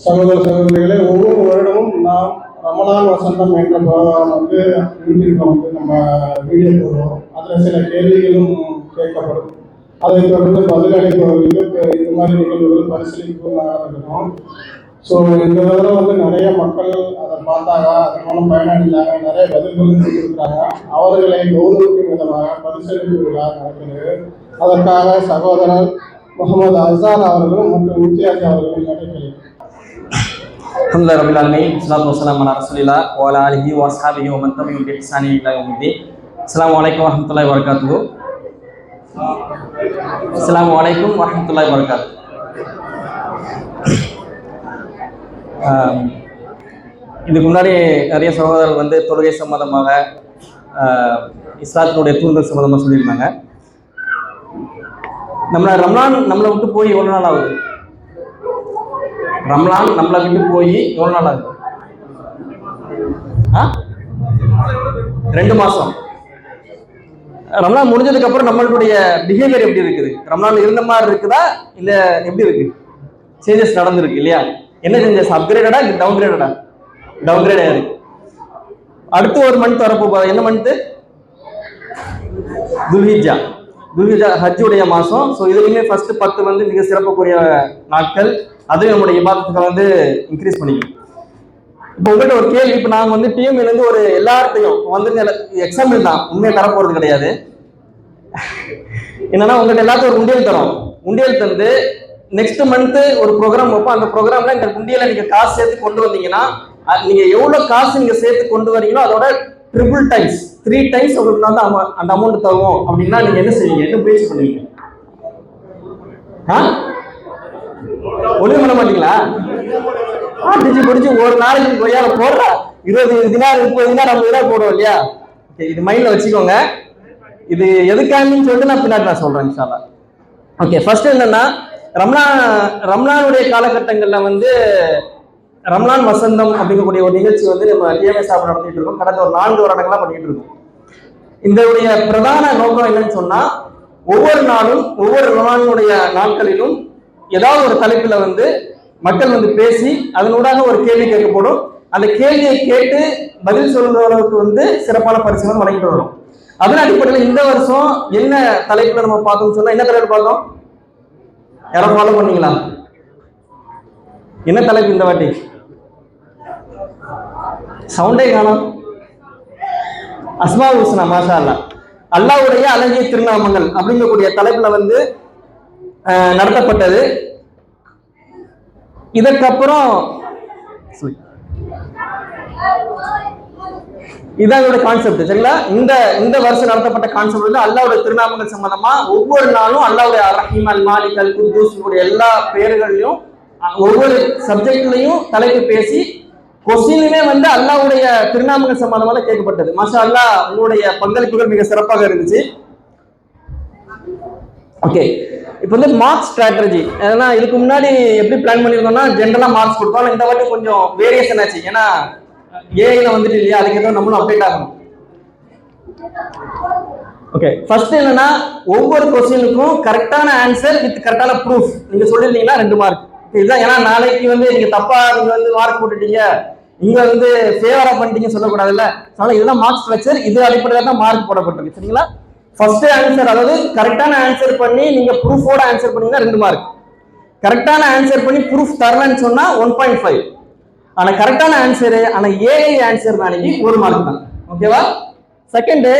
சகோதர சகோதரிகளை ஒவ்வொரு வருடமும் நாம் ரமலான் வசந்தம் என்ற ப்ரோக்ராம் யூடியூப்ல நம்ம வீடியோ போடுவோம். அதில் சில கேள்விகளும் கேட்கப்படும். அதை தொடர்ந்து பதிலளிப்பவர்களுக்கு இது மாதிரி நிகழ்வுகள் பரிசீலிப்பு நடந்துக்கணும். ஸோ இந்த தடவை நிறைய மக்கள் அதை பார்த்தாங்க, அதன் மூலம் பயனடைந்தாங்க, நிறைய பதில்களும் கொடுத்துருக்காங்க. அவர்களை கௌரவிக்கும் விதமாக பரிசீலிப்பு விழா நடக்கிறது. அதற்காக சகோதரர் முகமது அசார் அவர்களும் மற்றும் இம்தியாஸ் அவர்களும் நடைபெறும். அல்ஹம்துலில்லாஹி ரப்பில் ஆலமீன், ஸல்லல்லாஹு வஸல்லம் அலா ரசூலில்லாஹ் வ அலா ஆலிஹி வ அஸ்ஹாபிஹி வ மன் தபிஅஹும் பி இஹ்சானின் இலா யௌமிddin. அஸ்ஸலாமு அலைக்கும் வ ரஹ்மத்துல்லாஹி வ பரகாத்துஹு. அஸ்ஸலாமு அலைக்கும் வ ரஹ்மத்துல்லாஹி வ பரகாத்துஹு. இதுக்கு முன்னாடி நிறைய சகோதரர்கள் தொழுகை சம்பந்தமாக இஸ்லாத்தினுடைய தூண்கள் சம்பந்தமாக சொல்லியிருந்தாங்க. ரமலான் நம்மளை விட்டு போய் எவ்வளோ நாள் ஆகுது? ரமலான் நம்மளை விட்டு போய் எவ்வளோ நாள் ஆகுது? 2 மாதம். ரமலான் முடிஞ்சதுக்கு அப்புறம் நம்மளுடைய பிஹேவியர் எப்படி இருக்குது? ரமலான் இருந்த மாதிரி இருக்குதா இல்லை எப்படி இருக்கு? சேஞ்சஸ் நடந்திருக்கு இல்லையா? என்ன சேஞ்சஸ்? அப்கிரேடடா இல்லை டவுன்கிரேடடா? டவுன்கிரேட் ஆயிருக்கு. அடுத்து ஒரு மந்த் வரப்போ என்ன மந்த்து? துல்ஹிஜ்ஜா. ஹஜ்ஜுடைய மாதம். ஸோ இதுலையுமே ஃபர்ஸ்ட் 10 மிக சிறப்புக்குரிய நாட்கள். அதுவும் நம்முடைய இபாதத்துகளை இன்க்ரீஸ் பண்ணிக்கணும். இப்போ உங்கள்கிட்ட ஒரு கேள்வி. இப்போ நாங்கள் டிஎம்ஏலேருந்து ஒரு எல்லார்ட்டையும் எக்ஸாம்பிள் தான், உண்மையை தரப்போறது கிடையாது. என்னன்னா உங்கள்கிட்ட எல்லாத்தையும் ஒரு உண்டியல் தரோம். உண்டியல் தந்து நெக்ஸ்ட் மந்த்து ஒரு ப்ரோக்ராம் வைப்போம். அந்த ப்ரோக்ராம்ல இந்த உண்டியலை நீங்கள் காசு சேர்த்து கொண்டு வந்தீங்கன்னா, நீங்கள் எவ்வளோ காசு நீங்கள் சேர்த்து கொண்டு வரீங்களோ அதோட ட்ரிபிள் டைம்ஸ் 3 டைம்ஸ் உங்களுக்கு அந்த அமௌண்ட் தருவோம். அப்படின்னா நீங்க என்ன செய்வீங்க? என்ன முயற்சி பண்ணுவீங்க? ஒண்ணுமே பண்ண மாட்டீங்களா? பிடிச்சு ஒரு நாளைக்கு கொய்யால போடுற 20 தினார் 30 தினார் 50 தினார் போடுவோம் இல்லையா? இது மைண்ட்ல வச்சுக்கோங்க. இது எதுக்காகன்னு சொல்லிட்டு நான் பின்னாடி சொல்றேன் இன்ஷா அல்லாஹ். ஓகே, ஃபர்ஸ்ட் என்னன்னா ரம்லானுடைய காலகட்டங்கள்ல ரம்லான் வசந்தம் அப்படிங்கக்கூடிய ஒரு நிகழ்ச்சி நம்ம டிஎம்ஏ சாப்பிட நடத்திட்டு இருக்கோம். கடந்த ஒரு 4 வருடங்களா பண்ணிட்டு இருக்கோம். இதனுடைய பிரதான நோக்கம் என்னன்னு சொன்னா, ஒவ்வொரு நாளும் ஒவ்வொரு ரமலானுடைய நாட்களிலும் ஏதாவது ஒரு தலைப்புல மக்கள் பேசி அதனூடாக ஒரு கேள்வி கேட்கப்படும். அந்த கேள்வியை கேட்டு பதில் சொல்றவர்களுக்கு சிறப்பான பரிசுகள் வழங்கிட்டு வரும். அதன் அடிப்படையில் இந்த வருஷம் என்ன தலைப்புல நம்ம பார்த்தோம்னு சொன்னா, என்ன தலைப்பு பார்த்தோம்? யாரும் ஃபாலோ பண்ணீங்களா? என்ன தலைப்பு இந்த வாட்டி? சவுண்டே காணோம். அஸ்மாஉல் ஹுஸ்னா, மாஷா அல்லாஹ், அல்லாஹ்வுடைய அழகிய திருநாமங்கள் அப்படிங்கக்கூடிய தலைப்புல நடத்தப்பட்டது. இதற்கப்புறம் இதான் கான்செப்ட், சரிங்களா? இந்த வருஷம் நடத்தப்பட்ட கான்செப்ட் அல்லாஹ்வுடைய திருநாமங்கள் சம்பந்தமா ஒவ்வொரு நாளும் அல்லாஹ்வுடைய ரஹீம், அல் மாலிக், அல் குத்தூஸ் எல்லா பெயர்களையும் ஒவ்வொரு சப்ஜெக்ட்லையும் தலைப்பு பேசி கொஸ்டினுமே அல்லாஹ்வுடைய திருநாமங்கள் சம்பந்தமாக கேட்கப்பட்டது. மாஷா அல்லாஹ், உங்களுடைய பங்களிப்புகள் மிக சிறப்பாக இருந்துச்சு. ஓகே, இப்போ மார்க்ஸ் ஸ்ட்ராட்டஜி. ஏன்னா இதுக்கு முன்னாடி எப்படி பிளான் பண்ணியிருந்தோம்னா ஜென்ரலா மார்க்ஸ் கொடுத்தோம். இந்த வாட்டி கொஞ்சம் வேரியேஷன் ஆச்சு. ஏன்னா ஏஐல இல்லையா, அதுக்கு ஏதோ நம்மளும் அப்டேட் ஆகணும். ஓகே, ஃபர்ஸ்ட் என்னன்னா ஒவ்வொரு கொஸ்டினுக்கும் கரெக்டான ஆன்சர் வித் கரெக்டான ப்ரூஃப் நீங்க சொல்லிருந்தீங்கன்னா 2 மார்க். இதுதான். ஏன்னா நாளைக்கு நீங்க தப்பா மார்க் போட்டுட்டீங்க, நீங்க ஃபேவரா பண்ணிட்டீங்க சொல்லக்கூடாதுல்ல. அதனால இதுதான் மார்க் ஸ்ட்ரக்சர். இது அடிப்படையில் தான் மார்க் போடப்பட்டிருக்கு, சரிங்களா? ஃபர்ஸ்ட் ஆன்சர், அதாவது கரெக்டான ஆன்சர் பண்ணி நீங்க ப்ரூஃபோட ஆன்சர் பண்ணீங்கன்னா 2 மார்க். கரெக்டான ஆன்சர் பண்ணி ப்ரூஃப் தரலன்னு சொன்னா 1.5. ஆனா கரெக்டான ஆன்சர், ஆனா ஏஐ ஆன்சர் நாளைக்கு 1 மார்க் தான். ஓகேவா? Second,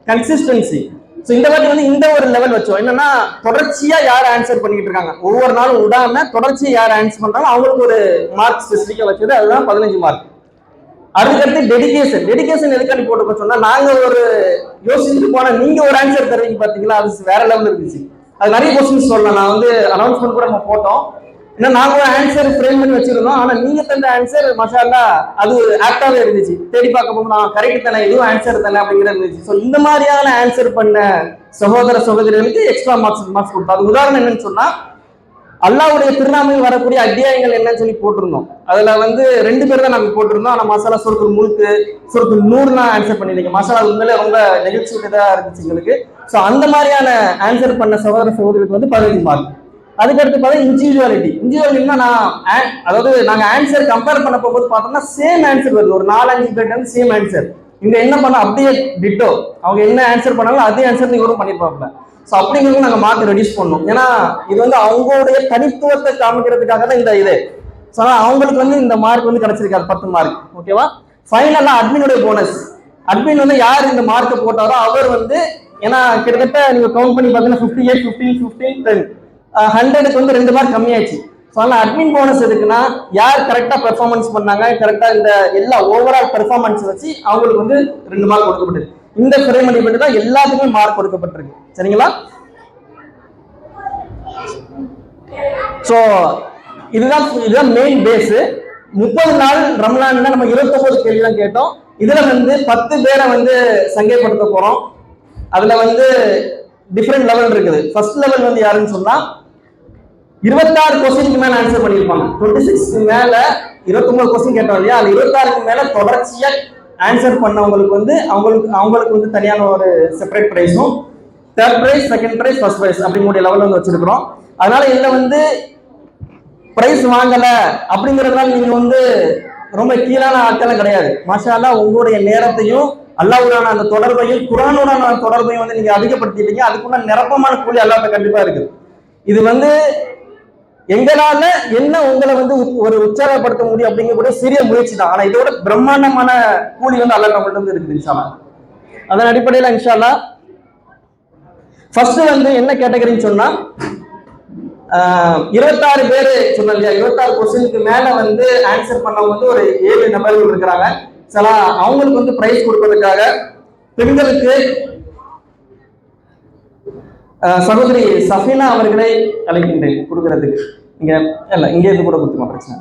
consistency. ஸோ இந்த வாட்டி இந்த ஒரு லெவல் வச்சோம். என்னன்னா தொடர்ச்சியா யார் ஆன்சர் பண்ணிட்டு இருக்காங்க, ஒவ்வொரு நாளும் விடாம தொடர்ச்சியா யார் ஆன்சர் பண்றாங்க அவங்களுக்கு ஒரு மார்க் ஸ்பெசிஃபிக்கா வச்சது. அதுதான் 15 மார்க். அதுக்கடுத்து டெடிகேஷன் எதுக்காண்டி போட்டு சொன்னா, நாங்க ஒரு யோசிச்சுட்டு போனா நீங்க ஒரு ஆன்சர் தருவீங்க பாத்தீங்களா, அது வேற லெவல் இருந்துச்சு. அது நிறைய கொஸ்டின்ஸ் சொல்லலாம். நான் அனௌன்ஸ்மெண்ட் கூட நம்ம போட்டோம். ஏன்னா நாங்க ஒரு ஆன்சர் ஃப்ரேம் பண்ணி வச்சிருந்தோம். ஆனா நீங்க தந்த ஆன்சர் மாஷா அல்லாஹ் அது ஆக்டாவே இருந்துச்சு. தேடி பார்க்க போது நான் கரெக்ட் தானே, இதுவும் ஆன்சர் தானே அப்படிங்கிறது இருந்துச்சு. ஸோ இந்த மாதிரியான ஆன்சர் பண்ண சகோதர சகோதரிகளுக்கு எக்ஸ்ட்ரா மார்க்ஸ் கொடுத்தோம். அது உதாரணம் என்னன்னு சொன்னா, அல்லாஹ்வுடைய திருநாமங்கள் வரக்கூடிய அத்தியாயங்கள் என்னன்னு சொல்லி போட்டிருந்தோம். அதுல 2 பேர் தான் நாங்க போட்டிருந்தோம். ஆனா மசாலா சூரத்துல் முல்க், சூரத்துல் நூர்னா ஆன்சர் பண்ணிருக்கீங்க. மசாலா உண்மையிலே ரொம்ப நெகிழ்ச்சி இதா இருந்துச்சு எங்களுக்கு. ஸோ அந்த மாதிரியான ஆன்சர் பண்ண சகோதர சகோதரிகளுக்கு 15 மார்க். அதுக்கடுத்து பார்த்தா இண்டிவிஜுவாலிட்டினா அதாவது நாங்கள் ஆன்சர் கம்பேர் பண்ண போகும்போது பார்த்தோம்னா சேம் ஆன்சர் வருது. ஒரு 4-5 பேர் வந்து சேம் ஆன்சர். இங்க என்ன பண்ண அப்படியே டிட்டோ, அவங்க என்ன ஆன்சர் பண்ணாலும் அதே ஆன்சர் இவரும் பண்ணிருப்பாப்ல. ஸோ அப்படிங்கிறது நாங்கள் மார்க் ரெடியூஸ் பண்ணோம். ஏன்னா இது வந்து அவங்களுடைய தனித்துவத்தை காமிக்கிறதுக்காக தான் இந்த இது. ஸோ அவங்களுக்கு வந்து இந்த மார்க் வந்து கிடைச்சிருக்காரு 10 மார்க். ஓகேவா? ஃபைனலாக அட்மினுடைய போனஸ். அட்மின் வந்து யார் இந்த மார்க்கை போட்டாரோ அவர் வந்து, ஏன்னா கிட்டத்தட்ட நீங்க கவுண்ட் பண்ணி பார்த்தீங்கன்னா 58, 15, 15, 10 100க்கு வந்து 2 மார்க் கம்மியாச்சு. ஸோ அதனால அட்மின் போனஸ் எதுக்குன்னா யார் கரெக்டாக பெர்ஃபார்மன்ஸ் பண்ணாங்க, கரெக்டாக இந்த எல்லா ஓவரால் பெர்ஃபார்மன்ஸ் வச்சு அவங்களுக்கு வந்து 2 மார்க் கொடுக்கப்பட்டது. இந்த ஃப்ரேம் அடிப்பட்டு தான் எல்லாத்துக்குமே மார்க் கொடுக்கப்பட்டிருக்கு. சரிங்களா? ஸோ இதுதான் மெயின் பேஸ். 30 நாள் ரம்லான் நம்ம 29 கேள்வி தான் கேட்டோம். இதுல வந்து 10 பேரை வந்து சங்கைப்படுத்த போறோம். அதுல வந்து டிஃபரெண்ட் லெவல் இருக்குது. ஃபர்ஸ்ட் லெவல் வந்து யாருன்னு சொன்னா 26 கொஸ்டினுக்கு மேல ஆன்சர் பண்ணிருப்பாங்க. 26க்கு மேல 29 கொஸ்டின் கேட்டோம் இல்லையா, அது 26க்கு மேல தொடர்ச்சியா ஆன்சர் பண்ணவங்களுக்கு வந்து அவங்களுக்கு வந்து தனியான ஒரு செப்பரேட் பிரைஸும், third prize, second prize, first prize அப்படிங்கிற லெவல் வந்து வச்சிருக்கிறோம். அதனால இதுல வந்து பிரைஸ் வாங்கல அப்படிங்கறதுனால நீங்க வந்து ரொம்ப கீழான ஆட்களும் கிடையாது. மாஷா அல்லாஹ் உங்களுடைய நேரத்தையும் அல்லாஹ்வுடான அந்த தொடர்பையும் குர்ஆனுடான தொடர்பையும் வந்து நீங்க அதிகப்படுத்திட்டீங்க. அதுக்குள்ள நிரப்பமான கூலி அல்லாஹ்ட்ட கண்டிப்பா இருக்கு. இது வந்து எங்களால என்ன உங்களை வந்து ஒரு உற்சாகப்படுத்த முடியும் அப்படிங்கக்கூடிய சிறிய முயற்சி தான். ஆனா இதோட பிரம்மாண்டமான கூலி வந்து அல்லாஹ் நம்மள்ட்ட வந்து இருக்குது இன்ஷா அல்லாஹ். அதன் அடிப்படையில் இன்ஷா அல்லாஹ் ஃபர்ஸ்ட் வந்து என்ன கேட்டகரின்னு சொன்னா 26 பேர் சொன்னோம் இல்லையா, 26 கொஸ்டினுக்கு மேல வந்து ஆன்சர் பண்ணவங்க வந்து ஒரு 7 நபர்கள் இருக்கிறாங்க. சில அவங்களுக்கு வந்து பிரைஸ் கொடுப்பதற்காக பெண்களுக்கு சகோதரி சஃபீனா அவர்களை அழைக்கின்றேன் கொடுக்கறதுக்கு. இங்க இல்ல இங்க இருந்து கூட கொடுத்துமா பிரச்சனை.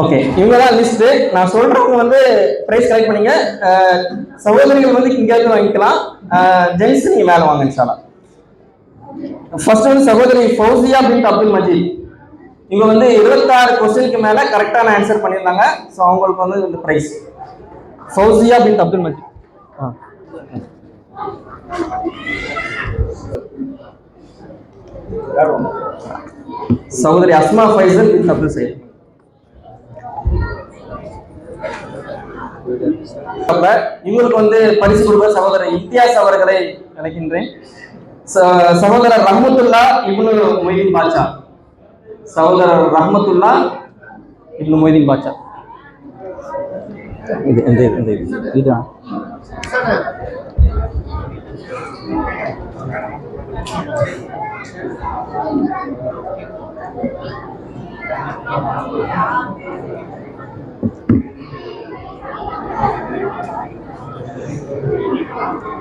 ஓகே, இவங்க தான் லிஸ்ட். நான் சொல்றவங்க வந்து பிரைஸ் கலெக்ட் பண்ணீங்க. சகோதரிகள் வந்து இங்க இருந்து வாங்கிக்கலாம். ஜென்ஸ் நீங்க மேல வாங்க இன்ஷா அல்லாஹ். ஃபர்ஸ்ட் வந்து சகோதரி ஃபௌசியா பின்த் அப்துல் மஜீத். இவங்க வந்து 26 கொஸ்டினுக்கு மேல கரெக்டான ஆன்சர் பண்ணியிருந்தாங்க. ஸோ அவங்களுக்கு வந்து இந்த பிரைஸ் ஃபௌசியா பின்த் அப்துல் மஜீத். சகோதரி அஸ்மா ஃபைசல் பின்த் அப்துல் சயீத். இவங்களுக்கு வந்து பரிசு கொடுக்க சகோதரர் இம்தியாஸ் அவர்களை அழைக்கின்றேன். சகோதரர் ரஹ்மத்துல்லா இப்னு மொய்தீன் பாட்சா. சகோதரர் ரஹ்மத்துல்லா இப்னு மொய்தீன் பாட்சா. இதுதான்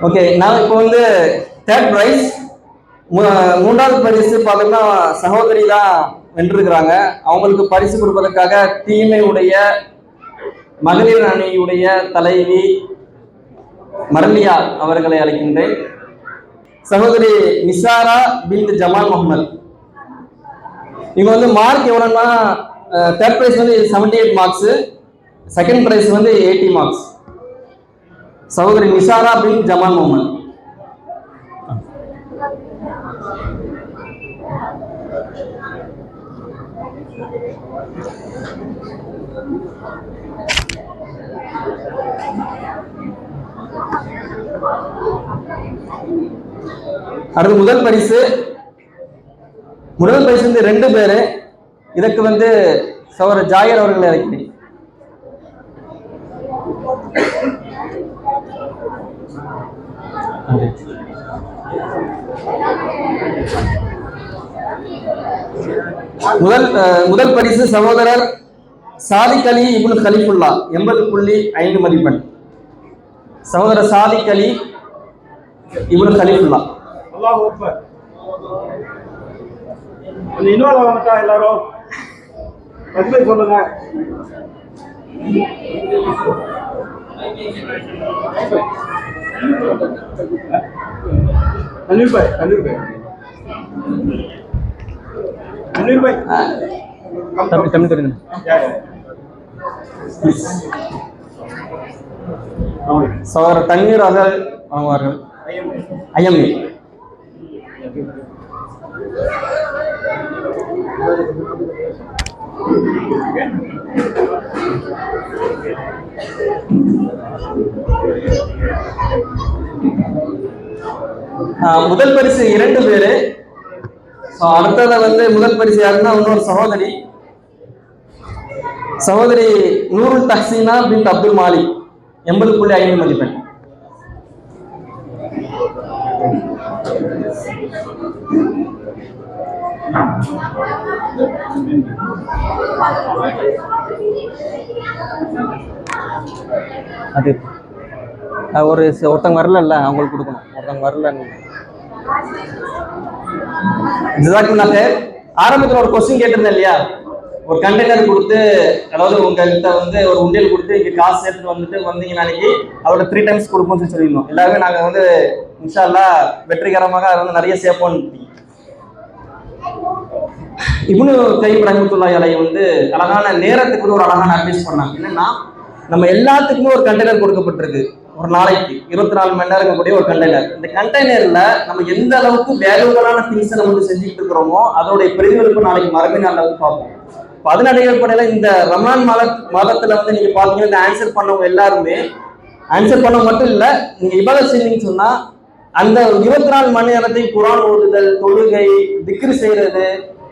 ஓகே. நான் இப்போ வந்து தேர்ட் பிரைஸ், மூன்றாவது பரிசு பார்த்தோம்னா சகோதரி தான் வென்றிருக்கிறாங்க. அவங்களுக்கு பரிசு கொடுப்பதற்காக தீமையுடைய மகளிர் அணியுடைய தலைவி மரலியா அவர்களை அழைக்கின்றேன். சகோதரி நிசாரா பின்த் ஜமால் முகமது. இவங்க வந்து மார்க் எவ்வளோன்னா தேர்ட் பிரைஸ் வந்து 78 மார்க்ஸ், செகண்ட் பிரைஸ் வந்து 80 மார்க்ஸ். சகோதரி நிசாரா பின் ஜமால் முகமது. அடுத்து முதல் பரிசு வந்து 2 பேரு. இதற்கு வந்து சகோதரர் ஜாயர் அவர்களை அழைக்கிறேன். முதல் பரிசு சகோதரர் சாதிக் அலி இப்னு கலிஃபுல்லா 80.5 மதிப்பெண். சகோதரர் சாதிக் அலி இப்னு கலிஃபுல்லா. அல்லாஹ் அக்பர். இன்னொரு வந்துட்டா எல்லாரும் தக்பீர் சொல்லுங்க. அன்வீர் பாய் தமிழ் தெரியுது. ப்ளீஸ். சகோதரர் தண்ணீர் அகல் வாங்குவார்கள். ஐஎம்ஏ. முதல் பரிசு 2 பேரு. அடுத்தத வந்து முதல் பரிசு யாருன்னா இன்னொரு சகோதரி நூருல் தஹ்சீனா பின் அப்துல் மாலிக் 80.5 மதிப்பெண். அது ஒருத்தங்க வரல, அவங்களுக்கு கொடுக்கணும். ஒருத்தங்க வரல. ஆரம்பத்தில் ஒரு கொஸ்டின் கேட்டிருந்தேன் இல்லையா, ஒரு கண்டெய்னர் கொடுத்து, அதாவது உங்கள்கிட்ட வந்து ஒரு உண்டியல் கொடுத்து இங்க காசு சேர்த்துட்டு வந்தீங்க நாளைக்கு அதோட 3 டைம்ஸ் கொடுப்போம்னு சொல்லியிருந்தோம். எல்லாருமே நாங்க வந்து இன்ஷா அல்லாஹ் வெற்றிகரமாக அதை வந்து நிறைய சேர்ப்போம். இப்னு கையிம் ரஹ்மத்துல்லாஹி அலைஹி வந்து அழகான நேரத்துக்கு ஒரு அழகான அட்வைஸ் பண்ணாங்க. என்னன்னா, நம்ம எல்லாத்துக்குமே ஒரு கண்டெய்னர் கொடுக்கப்பட்டிருக்கு. ஒரு நாளைக்கு 24 மணி நேரம் இருக்கக்கூடிய ஒரு கண்டெய்னர். இந்த கண்டெய்னர்ல நம்ம எந்த அளவுக்கு வேல்யூபிளான திங்ஸ் நம்ம வந்து செஞ்சுட்டு இருக்கிறோமோ அதோடைய பிரதிபலிப்பு நாளைக்கு மறுமை நாள்ல வந்து பார்ப்போம். அதன் அடிப்படையில இந்த ரமலான் மாதத்துல வந்து நீங்க பாத்தீங்கன்னா இந்த ஆன்சர் பண்ணவங்க எல்லாருமே ஆன்சர் பண்ண மட்டும் இல்ல, நீங்க இபாதத் செஞ்சீங்கன்னு சொன்னா அந்த 24 மணி நேரத்தை குர்ஆன் ஓதுதல், தொழுகை, திக்ர் செய்யறது,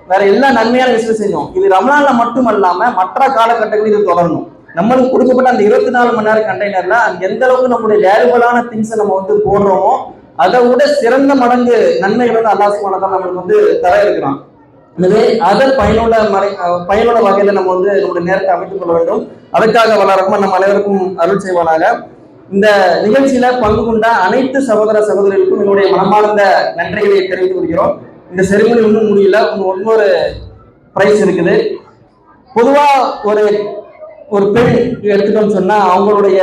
வேற எல்லா நன்மையான விஷயம் செஞ்சோம். இது ரமலான்ல மட்டும் அல்லாம மற்ற காலகட்டங்களில் இது தொடரணும். நம்மளுக்கு கொடுக்கப்பட்ட அந்த 24 மணி நேரம் கண்டெய்னர்ல எந்த அளவுக்கு நம்மளுடைய வேல்யூபிளான திங்ஸை நம்ம வந்து போடுறோமோ அதை விட சிறந்த மடங்கு நன்மைகள் வந்து அல்லாஹ் சுப்ஹானஹு வ தஆலா நம்மளுக்கு வந்து தர இருக்கிறான். எனவே அதை பயனுள்ள வகையில நம்ம வந்து நம்முடைய நேரத்தை அமைத்துக் கொள்ள வேண்டும். அதற்காக வளரக்கும் நம்ம அனைவருக்கும் அருள் செய்வானாக. இந்த நிகழ்ச்சியில பங்கு கொண்ட அனைத்து சகோதர சகோதரிகளுக்கும் என்னுடைய மனமார்ந்த நன்றிகளை தெரிவித்துக் கொள்கிறோம். இந்த செரிமனி இன்னும் முடியல, இன்னொரு பிரைஸ் இருக்குது. பொதுவா ஒரு பெண் எடுத்துட்டோம்னு சொன்னா அவங்களுடைய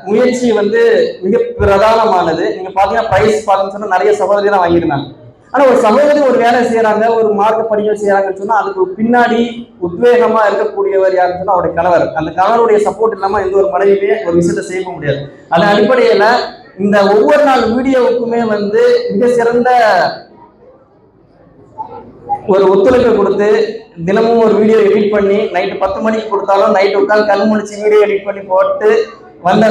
முயற்சி வந்து மிக பிரதானமானது. நீங்க பாத்தீங்கன்னா பிரைஸ் பார்த்தீங்கன்னு சொன்னா நிறைய சகோதரி தான் வாங்கியிருந்தாங்க. ஆனா ஒரு சகோதரி ஒரு வேலை செய்யறாங்க, ஒரு மார்க்க படிகள் செய்யறாங்கன்னு சொன்னா அதுக்கு பின்னாடி உத்வேகமா இருக்கக்கூடியவர் யாருன்னு சொன்னா அவருடைய கணவர். அந்த கணவருடைய சப்போர்ட் இல்லாம எந்த ஒரு மனைவியுமே ஒரு விஷயத்தை செய்ய முடியாது. அதன் அடிப்படையில இந்த ஒவ்வொரு நாள் வீடியோவுக்குமே வந்து மிக சிறந்த ஒரு ஒத்துழைப்பை கொடுத்து தினமும் ஒரு வீடியோ எடிட் பண்ணி நைட்டு 10 மணிக்கு கொடுத்தாலும் நைட்டு உட்காந்து கண் முடிச்சு வீடியோ எடிட் பண்ணி போட்டு வந்த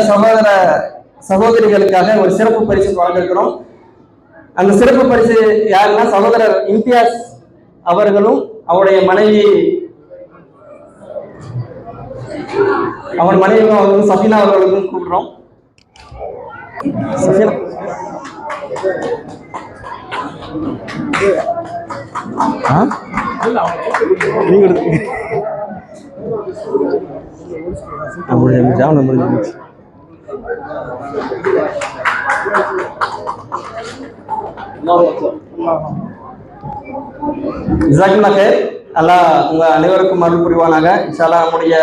சகோதரிகளுக்காக ஒரு சிறப்பு பரிசு வழங்கிருக்கிறோம். அந்த சிறப்பு பரிசு யாருன்னா சகோதரர் இம்தியாஸ் அவர்களும் அவருடைய மனைவி அவர்களும் சஃபீனா அவர்களுக்கும் கூப்பிடுறோம். அல்லாஹ் உங்க அனைவருக்கும் அருள் புரிவானாக. இன்ஷா அல்லாஹ் நம்முடைய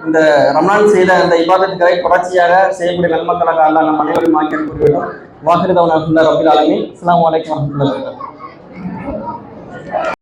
இந்த ரமலான் செய்த அந்த இபாதத்துக்களை தொடர்ச்சியாக செய்யக்கூடிய நன்மக்களாக அல்லாஹ் நம் அனைவரும் ஆக்கி அருள் புரிய வேண்டும். வாஹிரு தஅவானா ரப்பில் ஆலமீன். அஸ்ஸலாமு அலைக்கும் வரஹ்மத்துல்லாஹி வபரகாத்துஹு.